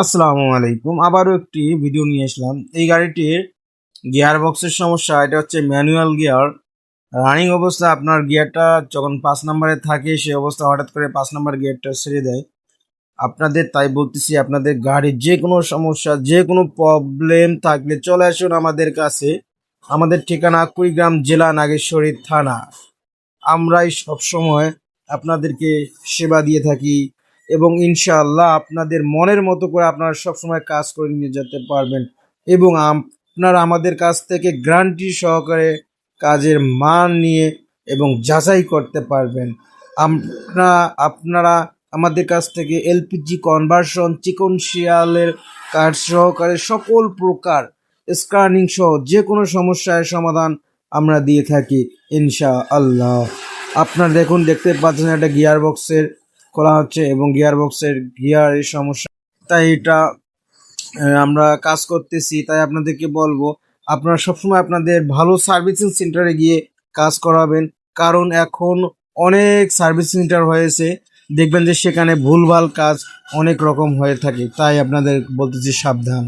আসসালামু আলাইকুম। আবারও একটি ভিডিও নিয়ে আসলাম। এই গাড়িটির গিয়ার বক্সের সমস্যা। এটা হচ্ছে ম্যানুয়াল গিয়ার। রানিং অবস্থা আপনার গিয়ারটা যখন 5 নম্বরে থাকে সে অবস্থা হঠাৎ করে 5 নম্বর গিয়ারটা ছেড়ে দেয়। আপনাদের তাই বলতেছি, আপনাদের গাড়ির যে কোনো সমস্যা, যে কোনো প্রবলেম থাকলে চলে আসুন আমাদের কাছে। আমাদের ঠিকানা কুড়িগ্রাম জেলা, নাগেশ্বরী থানা। আমরাই সবসময় আপনাদেরকে সেবা দিয়ে থাকি এবং ইনশাআল্লাহ আপনাদের মনের মতো করে আপনারা সবসময় কাজ করে নিয়ে যেতে পারবেন এবং আপনারা আমাদের কাছ থেকে গ্যারান্টি সহকারে কাজের মান নিয়ে এবং যাচাই করতে পারবেন। আপনারা আমাদের কাছ থেকে এলপিজি কনভার্সন, চিকন শিয়ালের কাজ সহকারে সকল প্রকার স্ক্যানিং সহ যে কোনো সমস্যার সমাধান আমরা দিয়ে থাকি ইনশাআল্লাহ। আপনার দেখতে পাচ্ছেন একটা গিয়ার বক্সের খোলা হচ্ছে এবং গিয়ার বক্সের গিয়ারের সমস্যা, তাই এটা আমরা কাজ করতেছি। তাই আপনাদেরকে বলবো আপনারা সবসময় আপনাদের ভালো সার্ভিসিং সেন্টারে গিয়ে কাজ করাবেন, কারণ এখন অনেক সার্ভিস সেন্টার হয়েছে, দেখবেন যে সেখানে ভুলভাল কাজ অনেক রকম হয়ে থাকে। তাই আপনাদের বলতেছি সাবধান।